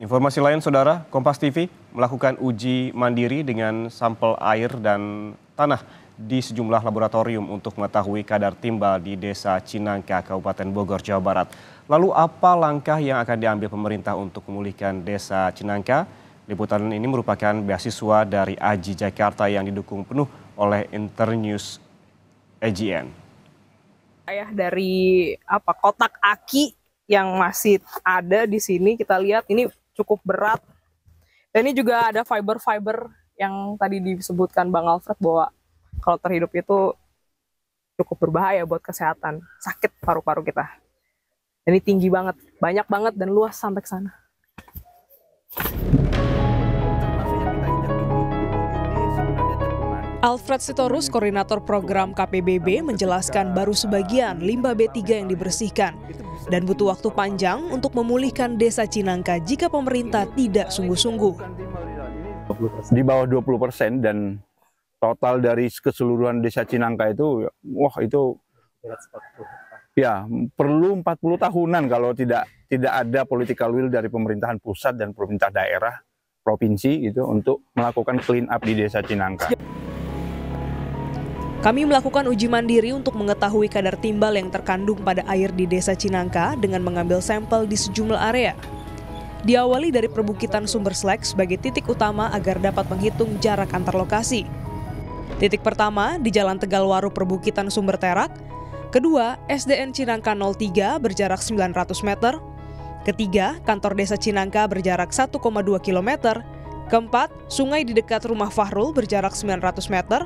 Informasi lain, Saudara, Kompas TV melakukan uji mandiri dengan sampel air dan tanah di sejumlah laboratorium untuk mengetahui kadar timbal di Desa Cinangka, Kabupaten Bogor, Jawa Barat. Lalu apa langkah yang akan diambil pemerintah untuk memulihkan Desa Cinangka? Liputan ini merupakan beasiswa dari AJI Jakarta yang didukung penuh oleh Internews AGN. Dari kotak aki yang masih ada di sini, kita lihat ini cukup berat. Dan ini juga ada fiber-fiber yang tadi disebutkan Bang Alfred bahwa kalau terhidup itu cukup berbahaya buat kesehatan, sakit paru-paru kita. Dan ini tinggi banget, banyak banget dan luas sampai ke sana. Alfred Sitorus, koordinator program KPBB, menjelaskan baru sebagian limbah B3 yang dibersihkan dan butuh waktu panjang untuk memulihkan Desa Cinangka jika pemerintah tidak sungguh-sungguh. Di bawah 20% dan total dari keseluruhan Desa Cinangka itu, itu ya perlu 40 tahunan kalau tidak ada political will dari pemerintahan pusat dan pemerintah daerah, provinsi gitu untuk melakukan clean up di Desa Cinangka. Kami melakukan uji mandiri untuk mengetahui kadar timbal yang terkandung pada air di Desa Cinangka dengan mengambil sampel di sejumlah area. Diawali dari perbukitan Sumber Slek sebagai titik utama agar dapat menghitung jarak antar lokasi. Titik pertama di Jalan Tegalwaru Perbukitan Sumber Terak, kedua SDN Cinangka 03 berjarak 900 meter, ketiga kantor Desa Cinangka berjarak 1,2 km, keempat sungai di dekat rumah Fahrul berjarak 900 meter,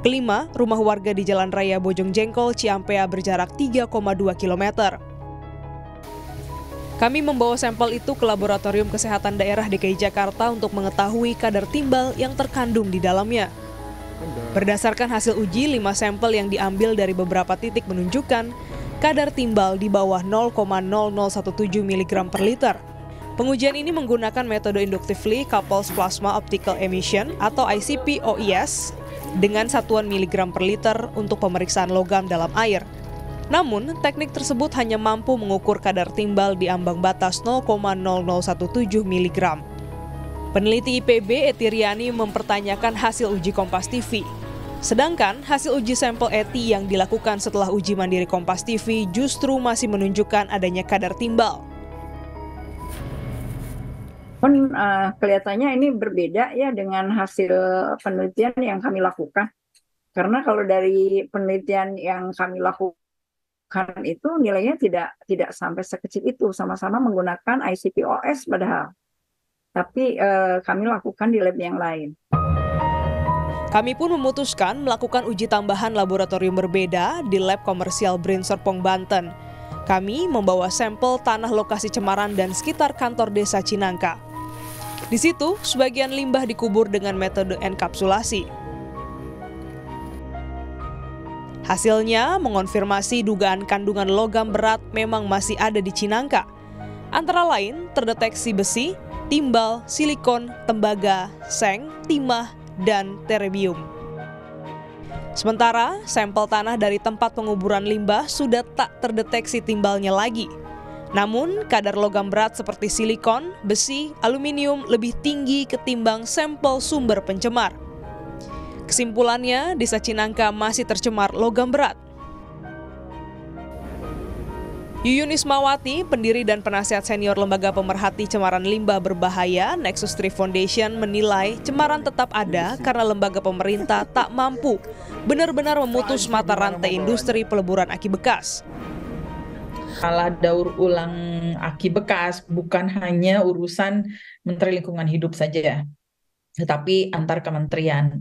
kelima, rumah warga di Jalan Raya Bojong Jengkol, Ciampea berjarak 3,2 km. Kami membawa sampel itu ke Laboratorium Kesehatan Daerah DKI Jakarta untuk mengetahui kadar timbal yang terkandung di dalamnya. Berdasarkan hasil uji, 5 sampel yang diambil dari beberapa titik menunjukkan kadar timbal di bawah 0,0017 mg per liter. Pengujian ini menggunakan metode Inductively Coupled Plasma Optical Emission atau ICP-OES dengan satuan miligram per liter untuk pemeriksaan logam dalam air. Namun, teknik tersebut hanya mampu mengukur kadar timbal di ambang batas 0,0017 mg. Peneliti IPB Etiriani mempertanyakan hasil uji Kompas TV. Sedangkan hasil uji sampel ETI yang dilakukan setelah uji mandiri Kompas TV justru masih menunjukkan adanya kadar timbal. Kelihatannya ini berbeda ya dengan hasil penelitian yang kami lakukan. Karena kalau dari penelitian yang kami lakukan itu nilainya tidak sampai sekecil itu, sama-sama menggunakan ICP-OS padahal. Tapi kami lakukan di lab yang lain. Kami pun memutuskan melakukan uji tambahan laboratorium berbeda di lab komersial Brin Serpong, Banten. Kami membawa sampel tanah lokasi cemaran dan sekitar kantor Desa Cinangka. Di situ, sebagian limbah dikubur dengan metode enkapsulasi. Hasilnya mengonfirmasi dugaan kandungan logam berat memang masih ada di Cinangka. Antara lain, terdeteksi besi, timbal, silikon, tembaga, seng, timah, dan terbium. Sementara, sampel tanah dari tempat penguburan limbah sudah tak terdeteksi timbalnya lagi. Namun, kadar logam berat seperti silikon, besi, aluminium lebih tinggi ketimbang sampel sumber pencemar. Kesimpulannya, Desa Cinangka masih tercemar logam berat. Yuyun Ismawati, pendiri dan penasihat senior Lembaga Pemerhati Cemaran Limbah Berbahaya Nexus 3 Foundation, menilai cemaran tetap ada karena lembaga pemerintah tak mampu benar-benar memutus mata rantai industri peleburan aki bekas. Masalah daur ulang aki bekas bukan hanya urusan Menteri Lingkungan Hidup saja, tetapi antar kementerian.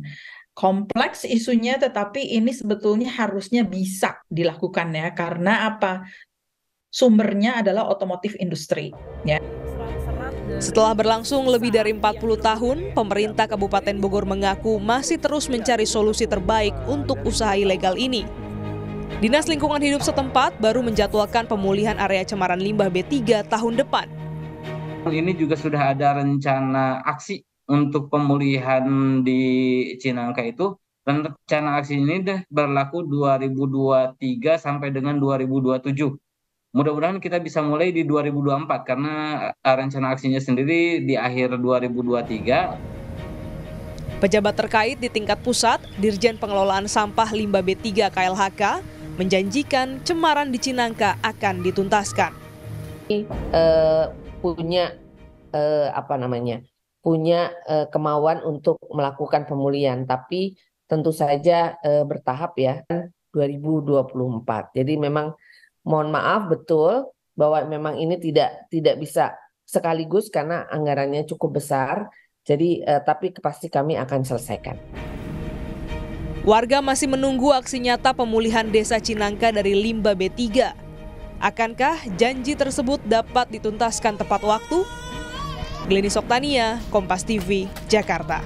Kompleks isunya, tetapi ini sebetulnya harusnya bisa dilakukan ya, karena apa? Sumbernya adalah otomotif industri. Ya. Setelah berlangsung lebih dari 40 tahun, pemerintah Kabupaten Bogor mengaku masih terus mencari solusi terbaik untuk usaha ilegal ini. Dinas Lingkungan Hidup setempat baru menjadwalkan pemulihan area cemaran limbah B3 tahun depan. Ini juga sudah ada rencana aksi untuk pemulihan di Cinangka itu. Rencana aksi ini berlaku 2023 sampai dengan 2027. mudah-mudahan kita bisa mulai di 2024 karena rencana aksinya sendiri di akhir 2023. Pejabat terkait di tingkat pusat, Dirjen Pengelolaan Sampah Limbah B3 KLHK, menjanjikan cemaran di Cinangka akan dituntaskan. Punya kemauan untuk melakukan pemulihan, tapi tentu saja bertahap ya, 2024. Jadi memang mohon maaf betul bahwa memang ini tidak bisa sekaligus karena anggarannya cukup besar. Jadi tapi pasti kami akan selesaikan. Warga masih menunggu aksi nyata pemulihan Desa Cinangka dari limbah B3. Akankah janji tersebut dapat dituntaskan tepat waktu? Glenis Oktania, Kompas TV, Jakarta.